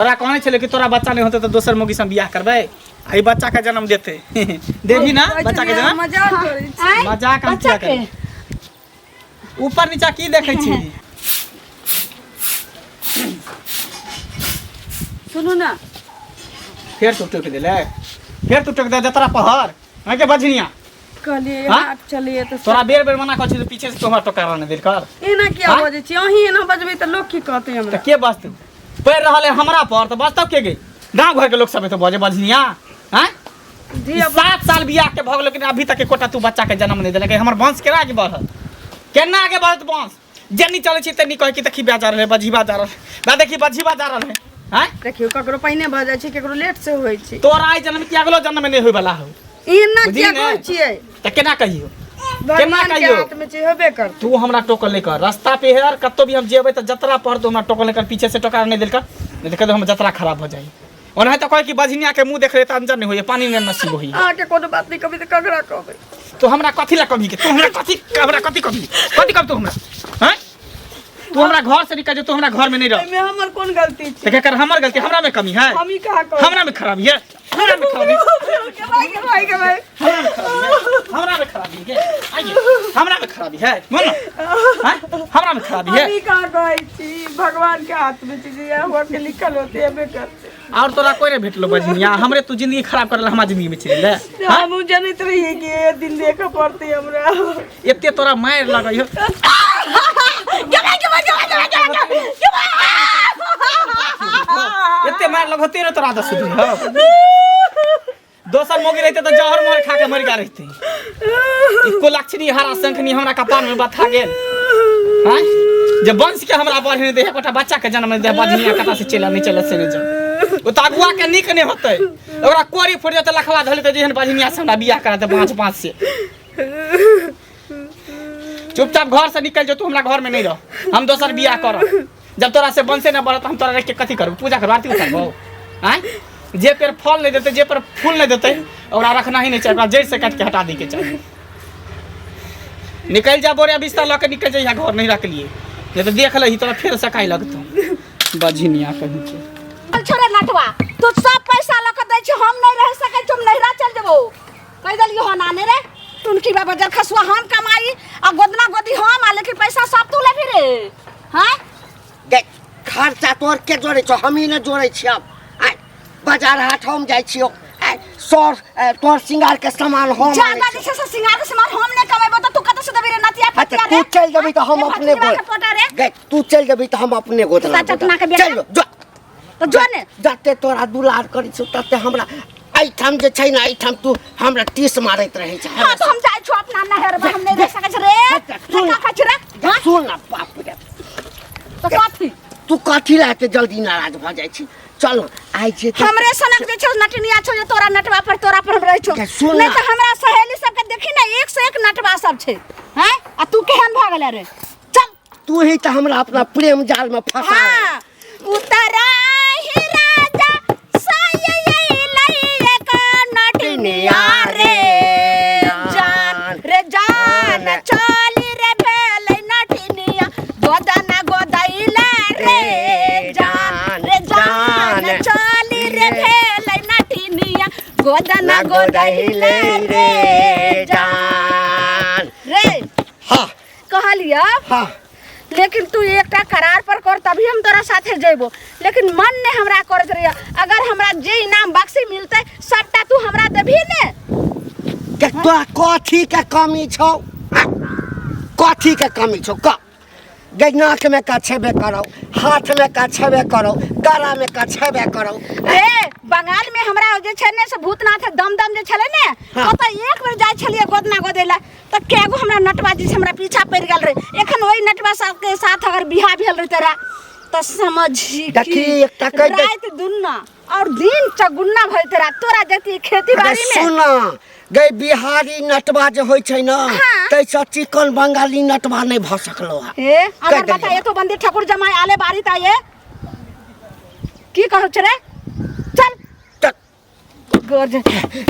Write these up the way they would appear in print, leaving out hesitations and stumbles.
तोरा कहने छले कि तोरा बच्चा नहीं होते तो दोसर मौगी से बियाह करबे आई बच्चा का जन्म देते देवी ना बच्चा के जन्म मजाक हम क्या करे ऊपर नीचा की देखे छी सुनो ना फिर तू टोक देले फिर तू टोक दे जतरा पहर है के बजनिया कहलिए हाथ चलिए तो तोरा बेर बेर मना कर पीछे से तोहरा टोका न देल कर एना किया बजे छी अही एना बजबे त लोग की कहते हमरा त के बजते पैर रहले हमरा पर त बजतौ के गे गांव घर के लोग सब तो बजे बजनिया हैं 7 साल बियाह के भग लेकिन अभी तक कोटा तू बच्चा के जन्म नहीं देलके हमर वंश केना आगे बढ़त केना आगे बढ़त वंश जन्नी चले छी तनी कह की देखी ब्याह जा रहले बजीबा जा रहले बा देखी बजीबा जा रहले हैं देखियो ककरो पहिने भ जाय छी ककरो लेट से होय छी तोरा आई जन्म की अगलो जन्म में नहीं होय वाला हो एना किया कहै छियै त केना कहियो केना कहियो हाथ में छी होबे कर तू हमरा टोकल लेकर रास्ता पे हेर कत्तो भी हम जेबै त जतरा पर तो हमरा टोकल लेकर पीछे से टोका नहीं देलकर नहीं देख हम जतरा खराब हो जाई ओना त कहे कि बजनिया के मुंह देख रहे त अंजन नहीं होय पानी में नसीब होई आ के कोनो बात नहीं कभी त कगरा कहबै तो हमरा कथि ला कभी के तू हमरा कथि कब तू हमरा हैं तू हमरा घर से निकल जा तू हमरा घर में नहीं रह में हमर कोन गलती छै त के कर हमर गलती हमरा में कमी है हम ही कहा कहब हमरा में खराबी है हमरा में खराबी के भाई हमरा में खराबी है आइए हमरा में खराबी है बोल ना हमरा में खराबी है हम ही कहा कहै छी भगवान के हाथ में छी जे हुआ के लिखल होते हमें करते और तोरा कोई नहीं भेटलो बजनिया हमरे तू जिंदगी खराब करला हमरा जिंदगी में चले ले हम जानत रही कि ये दिन देख पड़ते हमरा एते तोरा मार लगइयो एते मार लगते रे तोरा दस दिन हो दोसर मोगी रहते तो जहर मोर खा के मर गया रहते इको लक्षणी हरा शंखनी हमरा कपार में बथा गेल हैं जे वंश के हमरा बढ़ने दे एकटा बच्चा के जन्म दे बजनिया कता से चला नहीं चला से नहीं जा ओ तागुआ के निक नहीं होतै ओकरा कोरी फुट जते लखवा धले त जेहन बजनिया से हमरा बियाह करा दे 5 से चुपचाप घर से निकल जो तू हमरा घर में नहीं रह हम दोसर बियाह कर जब तोरा से वंशे न बढ़त हम तोरा रख के कथि करब पूजा कर आरती उतारबो हैं जे पेड़ फल नहीं देते जे पर फूल नहीं देते ओकरा रखना ही नहीं चाहिए जड़ से काट के हटा दी के चाहिए निकल जा बोरे बिस्तर ला के निकल जा घर नहीं रख लिए ये तो देख लही तोरा फिर सकाई लगतो बजनिया कहीं के छोरे नटवा तू सब पैसा ल के दै छी हम नहीं रह सकै तुम नहिरा चल जेबो कह देलियो हो नाने रे तुनकी बाबा जर खसुआ हम कमाई आ गोदना गोदी हम आ लेकिन पैसा सब तू ले फिरे हैं देख खर्चा तोर के जोड़े छ हम ही न जोड़े छी अब आ बाजार हाट हम जाय छियो आ सर तोर सिंगार के सामान हम ज्यादा दिसे से सिंगार के सामान हम ने कमेबो त तू कत से देबे रे नतिया पतिया रे तू चल जबी त हम अपने देख तू चल जबी त हम अपने गोदना चल जो तो जो ने जते तोरा दुलार करी छ तते हमरा आई ठाम जे छै ना आई ठाम तू हमरा टीस मारत रहे छ हां तो हम जाय छु अपना नहर में हम नहीं रह सकै छ रे का खछ रे सुन ना बाप रे तो कथि तू कथि लाते जल्दी नाराज भ जाय छी चल आई छै हमरे सनक जे छ नटनिया छ जे तोरा नटवा पर हम रह छ नहीं त हमरा सहेली सब के देखी ना एक से एक नटवा सब छै हैं आ तू केहन भ गेले रे चल तू ही त हमरा अपना प्रेम जाल में फंसा हां उतरा ही राजा साये लई एक नटनिया रे जान चली रे भेलै नटनिया गोदना गोदैला रे जान चली रे भेलै नटनिया गोदना गोदैला रे जान रे हां कहलिया हां लेकिन तू एकटा करार पर कर तभी हम तोरा साथे जेबो लेकिन मन ने हमरा करत रहिया अगर हमरा जे इनाम बक्सी मिलते सबटा तू हमरा देबी ने के तोरा कथी के कमी छौ कथी के कमी छौ क गैनाक में का छेबे करो हाथ में का छेबे करो गला में का छेबे करो ए बंगाल में हमरा जे छै ने से भूतनाथ दम जे छले ने ओत एक बेर जाय छलिए गोदना गोदेला त केगो हमरा नटवा जी से हमरा पीछा पड़ गेल रे एखन ओई नटवा सब के साथ अगर बियाह भेल रे तेरा त समझी देखी एकटा कह दे रात दुन्ना और दिन चगुन्ना भई तेरा तोरा जति खेती बाड़ी में सुन गई बिहारी नटवा जे होय छै ना तैसा चिकन बंगाली नटवा नहीं भ सकलो ए अगर बता ये तो बंदी ठाकुर जमाई आले बारी ता ये की कहौ छ रे चल गोज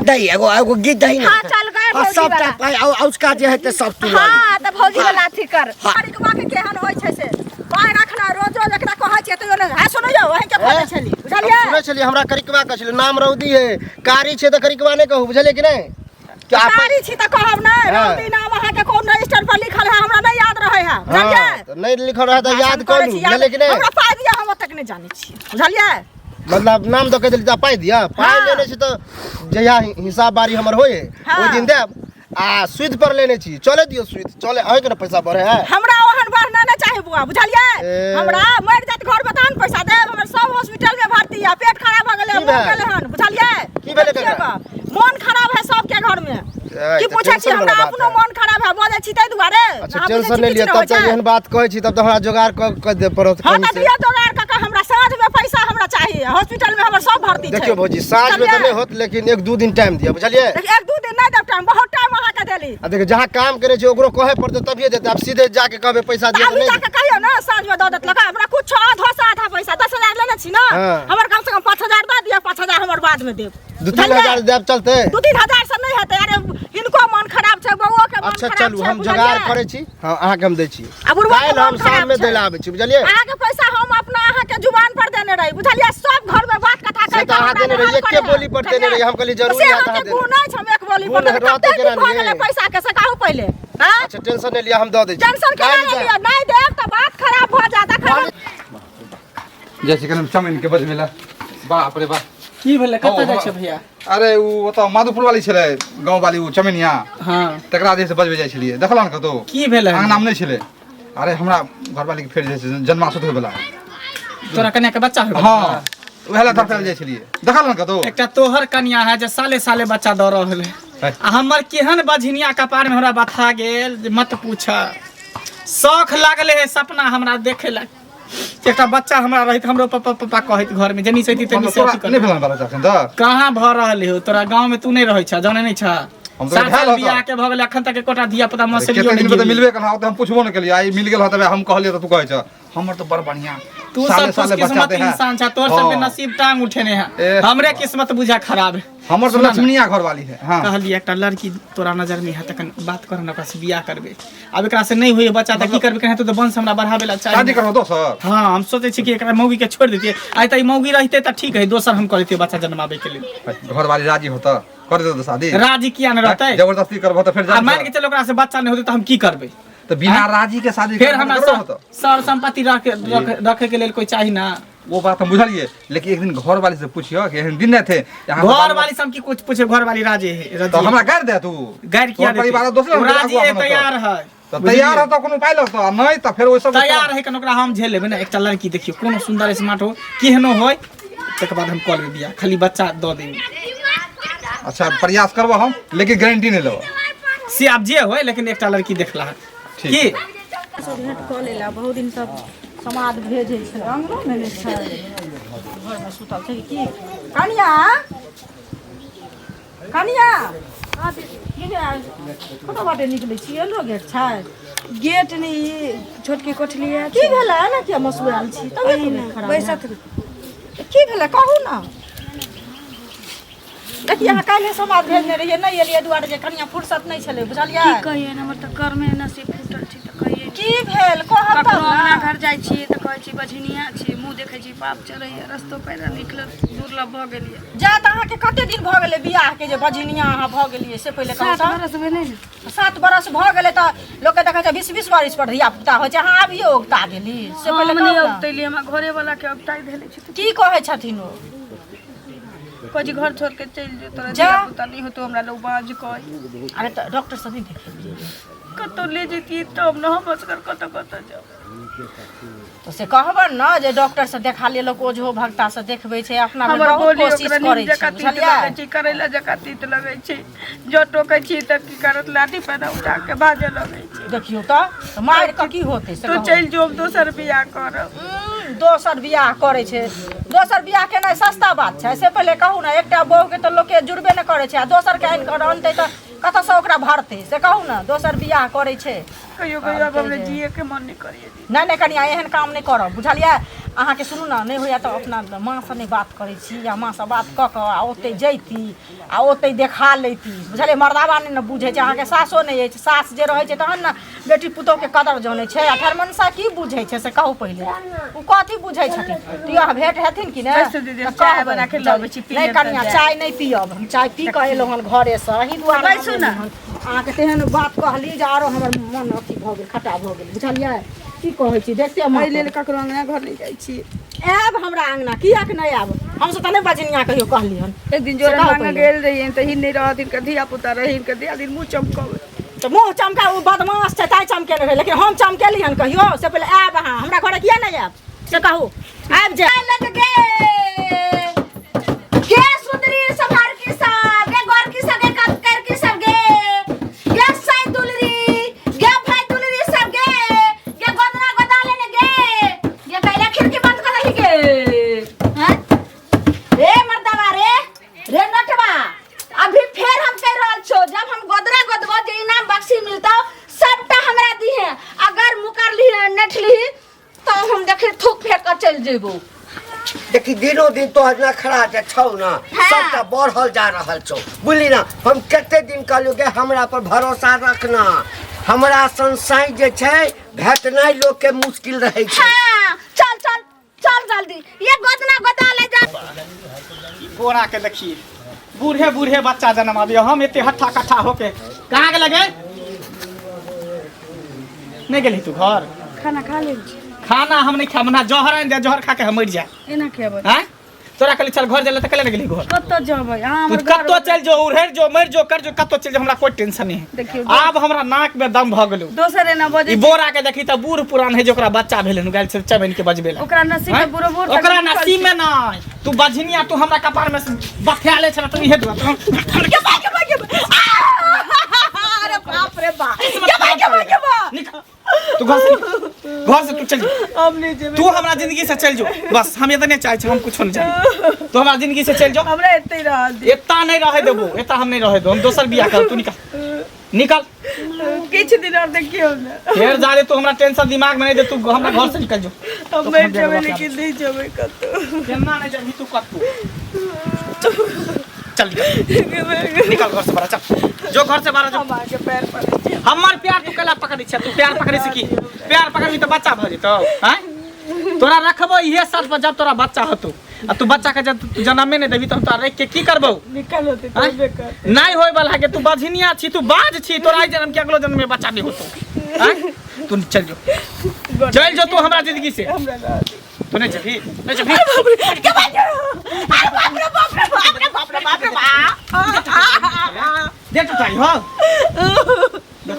दई एगो गीत दई ना हां चल गए भौजी सब ता पाई उसका जे हेते सब तू हां त भौजी वाला अथी कर बारी के बाके केहन होय छै से पाय रखना रोज रोज एकरा कहा छे तो हा सुनो जो वही के फोन छली बुझलिए सुनै छली हमरा करिकवा कहै छलै नाम रौदी है कारी छै त करिकवा नै कहू बुझलिए कि नै क्या कारी छी त कहब नै रौदी नाम अहाँ के कोन रजिस्टर पर लिखल है हमरा नै याद रहे है बुझलिए त नै लिखल रहे त याद कर लू बुझलिए कि नै हमरा पाइ दिया हम तक नै जानै छी बुझलिए मतलब नाम दऽ के देली त पाइ दिया पाइ लेने छी त जहिया हिसाब बारी हमर होय ओइ दिन देब आ सुद पर लेने छी चले दियो सुद चले अहे के न पैसा बढ़े है हमरा ओहन बढ़ना नै चाहे बुआ बुझलिए हमरा मर जात घर में तहन पैसा देब हमर सब हॉस्पिटल में भर्ती है पेट खराब भ गेलै मर गेलै हन बुझलिए की भेलै ककरा मन खराब है सबके घर में की पूछै छी हमरा अपनो मन खराब है बोलै छी तै दुआरे अच्छा टेंशन नै लिया तब त एहन बात कहै छी तब त हमरा जोगाड़ क दे पड़त हां त दिया जोगाड़ क हमरा साँझ में पैसा हमरा चाहिए हॉस्पिटल में हमर सब भर्ती छै देखियो भौजी साँझ में त नै होत लेकिन 1-2 दिन टाइम दिया बुझलिए 1-2 दिन नै देब टाइम बहुत टाइम अहाँ के देली आ देखियो जहां काम करे छै ओकरो कहे पड़ते तभिए देते आप सीधे जाके कहबे पैसा दिए अभी त जाके कहियो ना साँझ में द देत लगा हमरा कुछ आधा पैसा 10,000 लेने छी ना हमर कम से कम 5,000 द दिया 5,000 हमर बाद में देब 2-3 हजार देब चलते 2-3 हजार से नहीं हेतै अरे हिनको मन खराब छै बउओ के मन अच्छा खराब चलू छै हम जोगाड़ करे छी हां अहाँ के हम दै छी आ बुढ़वा के काल्हि हम मन खराब शाम में छै। दै ला आबै छी बुझलिए अहाँ के पैसा हम अपना अहाँ के जुबान पर देने रही बुझलिए सब घर में बात कथा से त अहाँ देने रही एके बोली पर देने रही हम कहली जरूर से याद अहाँ अहाँ के देने गुण छै हम एक बोली गुण पर रहते कते केना दिन भ नहीं? गेलै पैसा के से कहू पहले हां अच्छा टेंशन नै लिया हम दऽ दै छी टेंशन के काल्हि नहीं लिया नहीं देब त बात खराब भ जाता खराब जैसे कि चमीन के बज मिला बाप रे बाप की भेलै कतऽ हौ, जाइ छै भैया अरे उ ओतऽ माधोपुर वाली छलै गांव वाली उ चमीनिया हाँ तकरा जे से बजबे जाइ छलिए देखला न कतो की भेलै अंगना में नै छलै अरे हमरा घरवाली के फेर जे छै जन्माशुद्ध होय बला तोरा कन्या के बच्चा हो हां उहेला धरतल जाइ छलिए देखला न कतो एकटा तोहर कन्या है जे साले साले बच्चा दऽ रहल है आ हमर केहन बझनिया कपार में हमरा बथा गेल जे मत पूछ शौख लागले है सपना हमरा देखे ला एकटा बच्चा हमरा रहित हमरो पापा पापा कहत घर में जनी सैती तनी से नै भेलन वाला जखन त कहाँ भ रहल हो तोरा गांव में तू नहीं रहै छ जाने नहीं छ हम तो सात भेल साल होता। बियाह के भ गेल अखन तक एकोटा धिया पुता मसलियो केते दिन में नहीं त मिलबे करना त हम पुछबो न केलिए आई मिल गेल ह तबे हम कहलिए त तू कहै छ हमर त बड़ बढ़िया तू साले सब साले किस्मत बचाते हैं इंसान छ तोर सब के हाँ। नसीब टांग उठेने है ए। हमरे किस्मत बुझा खराब है हमर त सुना न। लक्ष्मीनिया घर वाली है हां कहलिए एकटा लड़की तोरा नजर में है तखन बात कर न ओकरा से बियाह करबे अब एकरा से नहीं होई बच्चा त की करबे कहे तो वंश हमरा बढ़ावे ला शादी चाहिए करबो दोसर हां हम सोचे छी कि एकरा मौगी के छोड़ देतिए आइ त ई मौगी रहते त ठीक है दोसर हम करते बच्चा जन्मावे के लिए घर वाली राजी होता कर दे तो शादी राजी किया न रहते जबरदस्ती करबो त फिर आ मान के चलो ओकरा से बच्चा नहीं होते त हम की करबे तो बिना राजी के शादी फिर करबो हमरा ककरो होता सर संपत्ति रखे के लिए कोई चाहिए ना वो बात हम बुझलिए लेकिन एक दिन घर वाली से पूछियो कि एहन दिन न थे यहाँ घर वाली से हम की कुछ पूछे घर वाली राजी है तो हमरा गाड़ दे तू गैर किया तोहर परिवार दोसर वो हम राजी आगू है अपना तैयार है तो तैयार हो तो कोनो पाइ लगतो नहीं तो फिर ओइ सब तैयार है कन ओकरा हम झेल लेबे ना एकटा लड़की देखियो कोनो सुंदर स्मार्ट हो केहनो होय तकर बाद हम कॉल में बियाह खाली बच्चा दो देबे अच्छा प्रयास करबो हम लेकिन गारंटी नहीं लेबो से आप जे होय लेकिन एकटा लड़की देखला ठीक की भेंट कऽ लेला बहुत दिन सब समाद भेजै छै अंगनो में नहि छै घर में सुतल छै की कनिया कनिया कतऽ बाटे निकलै छी एलो गेट छै गेट नहीं छोटकी कोठली है की भेलै ना किया मसुआल छी तबियत खराब बैसत की भेलै कहू ना देखिए अहाँ काल्हि समाद भेजने रहिए नहीं एलिए दुआरे जे कनिया फुर्सत नहीं छलै बुझलियै की कहिए हमर त कर में नसीब फूटल छी त कहिए की भेल कहब कखनो तब अंगना ना घर जाइ छी त कहै छी बझनिया छी मुंह देखै छी पाप चढ़ैया रस्तो पैरा निकलल दुर्लभ भ गेलिए जा त अहाँके कते दिन भऽ गेलै बियाह के जे बझनिया अहाँ भऽ गेलिए से पहिले कहू 7 तऽ बरस भेलै ने 7 बरस भऽ गेलै तऽ लोकके देखै छै 20-20 बरस पर धिया पुता होइ छै अहाँ अभियो उगता गेली से पहिले हम नहीं कहू ने। औतैली हमरा घरे वाला के औताई देले छी की कहै छथिन ओ कोई जी घर छोड़ के चल जो तोरा जा। धिया पुता नहीं हो तो हमरा लोग बाज कह अरे तऽ डॉक्टर से नहीं देखेलिए कतो ले जेती तब न हम बसकर कतो कतो जाओ तो से कहबन न जे डॉक्टर से देखा लेलक ओझो भक्ता से देखबै छै अपना में हमर बहुत बोली कोशिश ओकरा करै नीम छै जका तीत बुझलियै लगै छै करैला जका तीत लगै छै जो टोकै छी त की करत लाठी पैदा उठा के भाजे लगै छै देखियो तऽ मारि कऽ की होतै से तू कहू। चल जो दोसर बियाह करब दोसर बियाह करै छै दोसर बियाह केनाइ सस्ता बात छै से पहिले कहू ने एकटा बहू के तऽ लोक जुड़बे नहि करै छै आ दोसर के आनि कऽ अनतै तऽ कतऽसँ ओकरा भरतै से कहू ने दोसर बियाह करै छै कहियो कहियो अब हमरे जिए के मन नहीं करिए दी नहीं नहीं कनिया एहन काम नहीं करब बुझलियै अहाँ के सुनू ना नहीं होया तो अपना माँ से नहीं बात करे छी या माँ से बात क के आ ओते जैती आ ओते देखा लेती बुझलिए मर्दावा नहीं न बुझे छै अहाँ के सासो नहीं अछि सास जे रहे छै तहन न बेटी पुतोह के कदर जाने छै आ ठरमनसा की बुझे छै से कहू पहिले उ कथी बुझे छथिन तिया भेंट हेथिन कि ने चाय बना के लाबै छी पी नहीं कनिया चाय नहीं पियब हम चाय पी के एलौ हन घरे से ही दुआरे बैसू ना अहाँ के तेहन बात कहली जे आरो हमर मन अथी भ गेल खटा भ गेल बुझलिए की कहै छी देखते हम लेल ककरो अंगना घर नहीं जाइ छी आब हमरा अंगना किया के नहीं आब हम से त नहीं बजनिया कहियो कहली हन एक दिन जोरा मांगे गेल रही त ही नहीं रहथिन के धिया पुता रहिन के दिया दिन मुंह चमकावे तो मुंह चमका वो बदमाश छै ताई चमके रहे लेकिन हम चमकेली हन कहियो से पहले आब अहाँ हमरा घरे किया नहीं आब से कहू आब जा लग के सुंदरी सभार की सब गे गोर की सब गे कर की सब गे साई दुलरी गे भाई दुलरी सब गे गोदना गोदा लेने गे पहले खिड़की बंद कर रही गे हैं रे मर्दावा रे नटवा अभी फिर हम कह रहल छो जब हम गोदरा गोदबो जे इनाम बख्शी मिलता सबटा हमरा दी है अगर मुकर ली नठली तो हम देखे थूक फेंक कर चल जेबो देखी दिनों दिन तो हजना खड़ा जे छौ ना सबटा बढ़ल जा रहल छौ बुझली ना हम कते दिन कहलियो के हमरा पर भरोसा रखना हमरा संसाई जे छै भेटनाइ लोग के मुश्किल रहे छै हां चल जल्दी ये गोदना गोदा ले जा बोरा के देखिए बूढ़े बूढ़े बच्चा जन्म आबियो हम एते हट्ठा कट्ठा होके कहाँ के लगे नहीं गेली तू घर खाना खा ले खाना हम नहीं खाब ना जहर दे जहर खा के हम मर जाए एना खेबै हैं तोरा कहली चल घर जले त कले गेली घर कत्तो जेबै हां तू कत्तो चल जो उड़हर जो मर जो कर जो कत्तो चल जो हमरा कोई टेंशन नहीं देखियो अब हमरा नाक में दम भ गेलु दोसरे ना बजे ई बोरा के देखी त बूढ़ पुरान है जोकरा बच्चा भेलन गाल से चबन के बजबेला ओकरा नसीब में बुरो बुर ओकरा नसीब में नहीं तू बझनिया तू हमरा कपार में बथाले छला तू हे दुआ अरे बाप रे बाप निकल तू घर से तू चल अब नहीं जेबै तू हमरा जिंदगी से चल जो बस हम इतने चाहे हम कुछ नहीं चाहे तू हमरा जिंदगी से चल जो हमरा एते रह दे इतना नहीं रहे देबो इतना हम नहीं रहे दो हम दोसर बियाह कर तू निकल किछ दिन और देखियो ना फिर जा रे तू हमरा टेंशन दिमाग में नहीं दे तू हमरा घर से निकल जो हम बैठ जेबै लेकिन नहीं जेबै कत्तो केना नहीं जब तू चल निकल घर से बाहर चल जो घर से बाहर जो हमार के पैर पड़े हमर प्यार तू कला पकड़ी छ तू प्यार पकड़े से की प्यार पकड़बी तो बच्चा भ जेतो हैं तोरा रखबो इहे साल पर जब तोरा बच्चा होतो आ तू बच्चा के जब जन्मे नहीं देबी तो हम तोरा रख के की करबो निकल होते तो बेकार नहीं होय वाला है तू बझनिया छी तू बाज छी तोरा जन्म के अगलो जन्म में बच्चा नहीं होतो हैं तू चल जो तू हमरा जिंदगी से हमरा तू नहीं चली के बात बाप रे दे तो ताई हो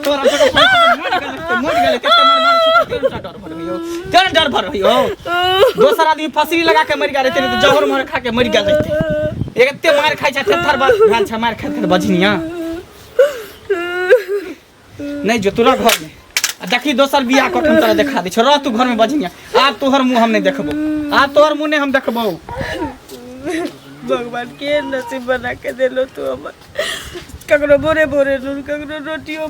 तोरा तो मोड़ गेले केते मार तेरे डर भर रही हो दोसर आदमी फसरी लगा के मर गया रहते तो जहर मार खा के मर गया रहते एकते मार खाई छ थर बार भान छ मार खाते बजनिया नहीं जो तोरा घर में देखी दोसर बियाह कख हम तोरा देखा दै छ रह तू घर में बजनिया आज तोहर मुंह हम नहीं देखबो आज तोहर मुंह नहीं हम देखबो भगवान के नसीब बना के देलो तू हमर ककरो भोरे भोरे नून ककरो रोटियो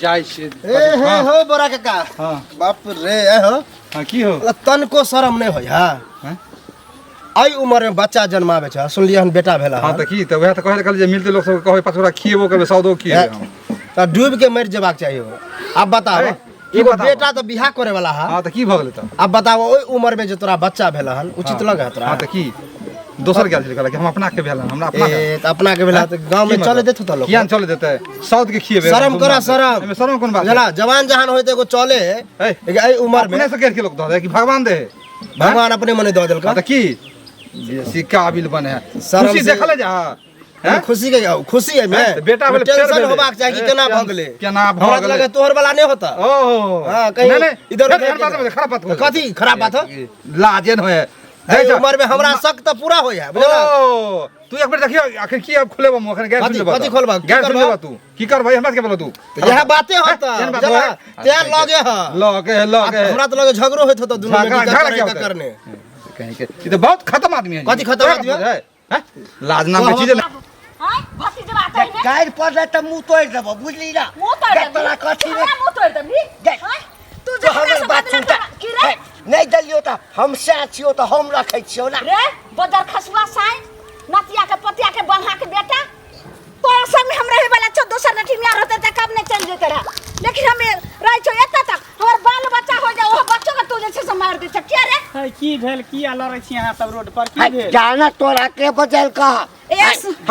जाय से ए हो बोरा काका हां बाप रे ए हो हां की हो तन को शरम नहीं होय हां आई उम्र में बच्चा जन्मावे छ सुनलिए हन बेटा भेला हां त की त वह त कहले कहले जे मिलते लोग सब कहै पछोरा खिएबो करबे सौदो खिए हम त डूब के मर जेबाक चाहिए अब बताओ एगो बेटा तो बियाह करे वाला है हां त की भ गेलै त अब बताओ ओई उम्र में जो तोरा बच्चा भेला हन उचित लगे तोरा हां त की दोसर गेल छलै कि हम अपना के भेला हमरा अपना ए त अपना के भेला त गांव में चले देथु त लोग कियान चले देतै सौद के खिएबे शर्म करा शर्म एमे शर्म कोन बात जला जवान जहान होय त एगो चले लेकिन एई उम्र में अपने से के लोग दे दे कि भगवान दे भगवान अपने मने द देलका त की बेसी काबिल बने है शर्म खुशी से- देखले जा खुशी के खुशी है में बेटा भेल फेर टेंशन भेलै। होबाक चाहिए कि केना भ गेलै केना भ हमरा त गेलै। लगे तोहर वाला नहीं होता ओहो हां कहीं नहीं, नहीं, इधर नहीं, खराब बात है, खराब बात है। कथी खराब बात हो लाजे न होए एई उम्र में हमरा शक त पूरा होय है बुझला ओ तू एक बेर देखियो आखिर की अब खुलेबो मुंह अखन गैर कथी- खुलेबो कथी खोलबा? की गैर करबा? खुलेबो तू की करबा हमरा के बोलो तू यह बातें होता एहन बात बुझला होय? ते लगे ह लगे हमरा तो लगे झगड़ो होत होता दुनू में झगड़ा- दिक्कत झगड़ा करे क्या का होता है? करने कहीं के ये तो बहुत खत्म आदमी है कथी खत्म आदमी है? हैं लाज नाम की चीज हां भतीजा बात है गाइड पड़ले त मुंह तोड़ देबो बुझली ना मुंह तोड़ दे तोरा कथी रे मुंह तोड़ दे तू तो हमर बात सुनता नहीं दलियो त हम से छियो त हम रखै छियो ना रे बदर खसुआ साई नतिया के पतिया के बंधा के बेटा तोरा संग हम रहे वाला छ दोसर नठी में रहते त कब ने चल जेते रहा लेकिन हमें रह छ एत तक हमर बाल बच्चा हो जाए ओ बच्चों के तू जे छ से मार दे छ क्या रे है की भेल की लड़ै छी अहाँ सब रोड पर की भेल जाना तोरा के बजल का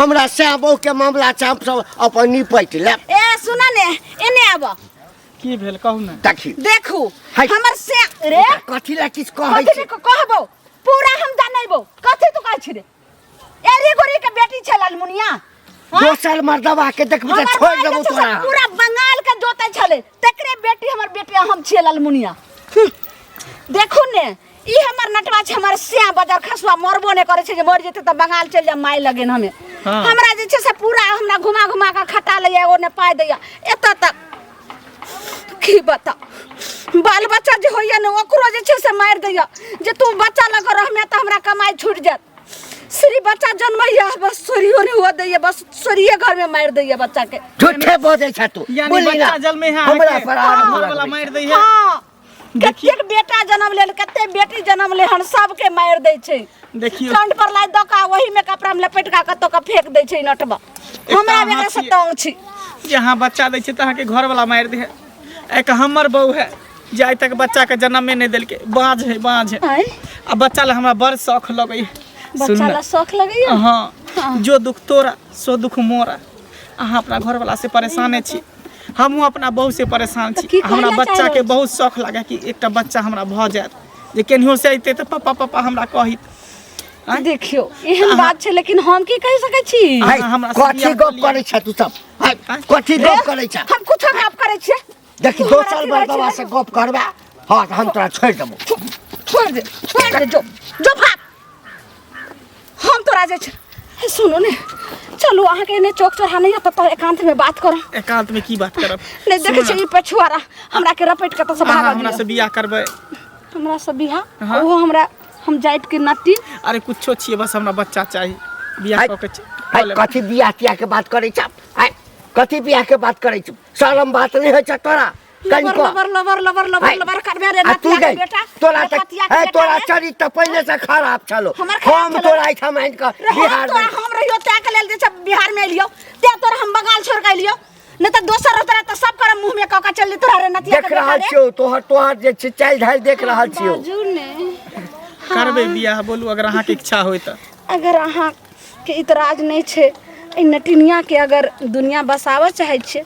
हमरा श्याम बहू के मामला छ हम सब अपन निपट ले ए सुन ने एने आब की भेल कहू ना देखी देखू हाय। हमर से रे कथि ला किछ कहै कथि को कहबो पूरा हम जानैबो कथि तू कहै छी रे एरी गोरी के बेटी छ लालमुनिया दोसर मर्दवा के देखबे त छोड़ देबो तोरा पूरा बंगाल के जोतै छले तकरे बेटी हमर बेटी हम छियै लालमुनिया देखू ने ई हमर नटवा छ हमर सिया बाजार खसवा मरबो ने करे छै जे मर जेते त बंगाल चल जा माय लगेन हमें हमरा जे छै से पूरा हमरा घुमा घुमा के खटा लैया ओने पाय दैया एत तक की बता बाल बच्चा जे होइया ने ओकरो जे छै से मार दैया जे तू बच्चा लग रहमे त हमरा कमाई छूट जात श्री बच्चा जन्मैया बस सोरियो ने हो दैया बस सोरिये घर में मार दैया बच्चा के झूठे बोलै छ तू यानी बोली ना बच्चा जल में है हमरा पर वाला मार दै है हां कतेक बेटा जन्म लेल कते बेटी जन्म ले हन सबके मार दै छै देखियो कंठ पर लाई दका वही में कपड़ा में लपेट का कतो का फेंक दै छै नटवा हमरा बेटा से तंग छी यहाँ बच्चा दै छै त अहाँ के घर वाला मार दे है एक हमर बहू है जे आइ तक बच्चा के जन्म में नहीं देलके बाँझ है आ बच्चा ले हमरा बड़ शौक लगै बच्चा ला शौक लगैया हाँ जो दुख तोरा सो दुख मोरा अहाँ अपना घर वाला से परेशान छी हमहूँ अपना बहू से परेशान छी हमरा बच्चा के बहुत शौक लगे कि एकटा बच्चा हमरा भ जाए जे केनहियो से अइते त पापा पापा हमरा कहित देखियो एहन बात छै लेकिन हम की कहि सकै छी हमरा कथि गप करै छ तू सब कथि गप करै छ हम कुछ गप करै छियै देखि दोसर मर्दवा से गप करबा हां हम तोरा छोड़ देबो छोड़ दे जो भाग हम तोरा जे छै सुनो ने चलो अहाँ के ने चौक चौराहा नहीं त एकांत में बात करो एकांत में की बात करब नहीं देखे छै ई पछुआरा हमरा के रपेट के त से भागा हमरा से बियाह करबै हमरा से बियाह ओहो हमरा हम जाइत के नाती अरे कुछो छिए बस हमरा बच्चा चाहिए बियाह क के कथि बियाह तिया के बात करै छ कथि बियाह के बात करै छ शरम बात नहीं होय छ तोरा कनिको लबर करबे रे तू नातिया के बेटा तोरा चरित्र पहले से खराब छलो हम तोरा आइठम आइन के बिहार में हम रहियो तै के लेल जे छ बिहार में एलियो ते तोरा हम बंगाल छोड़ के एलियो न त दोसर रहत त सब कर मुंह में कका चल तोरा रे नातिया के देख रहल छियो तोहर जे चाल ढाल देख रहल छियो करबे बियाह बोलू अगर अहाँ के इच्छा होय त अगर अहाँ के इतराज नहीं छे ई नटिनिया के अगर दुनिया बसावे चाहे छे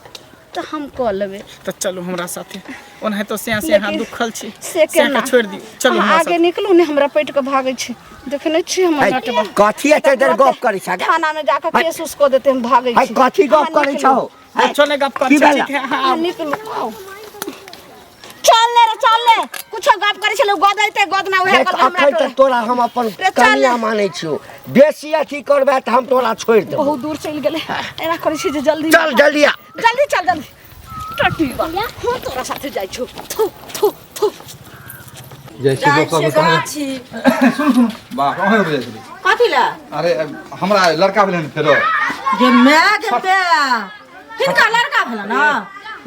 तो हम क लेबे तो चलो हमरा साथे ओनहे तो से यहाँ दुखल छी से के छोड़ दी चलो हम आगे निकलू ने हमरा पेट के भागे छी देखने छी हम नटवा कथि एते देर गप करै छ थाना में जाकर केस उसको देते हम भागे छी कथि गप करै छ चले गप कर ठीक है हां निकलू चल ले कुछ गप करे छलो गदैते गदना उहे कल हमरा तो तोरा हम अपन कन्या मानै छियो बेसी अथी करबे त हम तोरा छोड़ देब बहुत दूर चल गेले एना करे छी जे जल्दी चल जल्दी आ जल्दी टटी वाला हम तोरा साथे जाय छु थू जैसे दोस्त सुन वाह कहां हो जाय छी कथि ला अरे हमरा लड़का भेलन फेरो जे मैं जते हिनका लड़का भेला ना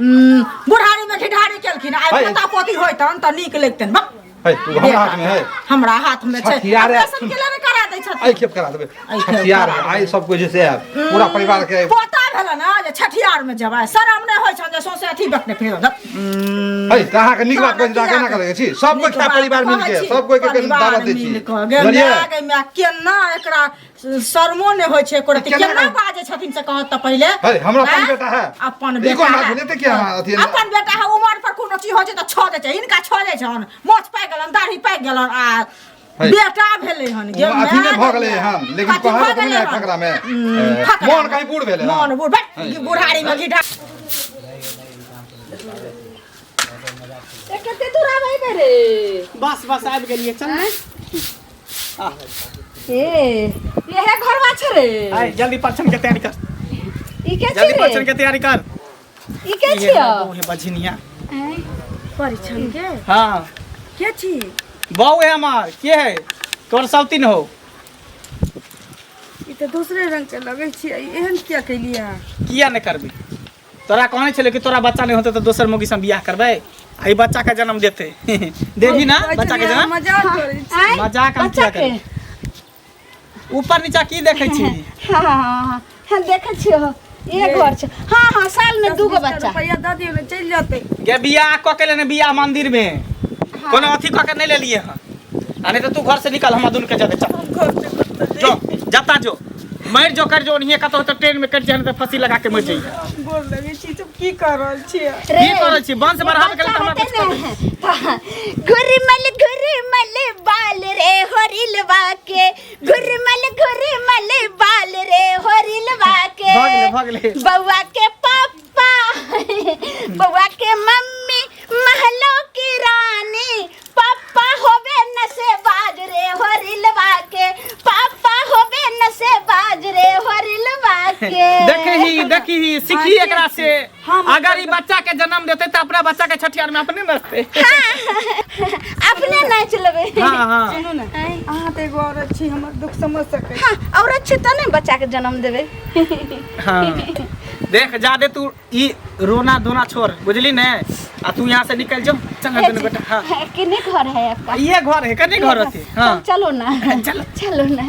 बुढ़ारी में ढिढारी केलखिन आइ पता पोती होइतन त नीक लगतन बा है तू हमरा हाथ में है हमरा हाथ में छै ऑपरेशन केला ने करा दै छथि आई खेप करा देबे छठियार आई सब कुछ जैसे पूरा परिवार के पता भेला ना जे छठियार में जबाय शरम नै होय छ जे सोसे अथी बकने फेर है कहा के नीक बात कहि जा केना करे छी सब कोई का परिवार मिल के सब कोई के दावत दै छी गलिया में केना एकरा शर्मो नै होय छै कोरती केना बाजे छथिन से कहत त पहिले है हमरा अपन बेटा है अपन बेटा है लेते क्या अथी अपन बेटा है उमर पर कोनो चीज हो छै त छ दे छै इनका छ दे छन मोछ पाइ गेलन दाढ़ी पाइ गेलन आ बेटा भेले हन गे अथी ने भ गेले हम लेकिन कहत त नै फकरा में मन कहीं बूढ़ भेले मन बूढ़ बुढ़ारी में गिटा कते दूर आबै बे रे बस आबि गेलिए चल आ ये है घरवा छ रे आई जल्दी परीक्षण के तैयारी कर ई के जल्दी छी परीक्षण के तैयारी कर ई के छी वो है बझनिया परीक्षण के हां के छी बहू है हमार के है तोर सौतीन हो ई त दूसरे रंग के लगै छी एहन क्या कैलिया किया न करबी तोरा कहने छले कि तोरा बच्चा नहीं होते तो दोसर मोगी से बियाह करबै आई बच्चा का जन्म देते देवी ना बच्चा के जन्म आँय? मजाक हम बच्चा किया करे ऊपर नीचा की देखै छी हाँ देखे छियो एक घर छै हाँ साल में 2 गो बच्चा रुपया दे दियो ने चल जाते गे बियाह क के लेने बियाह मंदिर में कोनो अथी क के नहीं ले लिए हां आ नहीं तो तू घर से निकल हम दुन के जाते चल जो जाता जो मर जो कर जो नहीं कतो तो ट्रेन में कट जाने तो फांसी लगा के मर जाइए बोल लगे छी तुम की कर रहल छी की करे छी वंश बढ़ावे के लिए हमरा कुछ कर घुरमल बाल रे होरिलवा के घुरमल बाल रे होरिलवा के भागले बउआ के पापा बउआ के मम्मी महलों की रानी पापा होवे नशेबाज रे होरिलवा के पापा होवे नशेबाज रे होरिलवा के देखी ही सीखी एकरा से अगर ई बच्चा के जन्म देते तो अपना बच्चा के छठियार में अपने नचते अपने नाच लेबे हां हां सुनो ना अहाँ तो एगो औरत छी हमर दुख समझ सकै हाँ औरत छी तने बच्चा के जन्म देबे हाँ देख जादे तू ई रोना धोना छोड़ बुझली ने आ तू यहाँ से निकल जाओ चल बेटा हाँ किने घर है आपका ये घर है कने घर होती हाँ चलो ना चलो चलो ना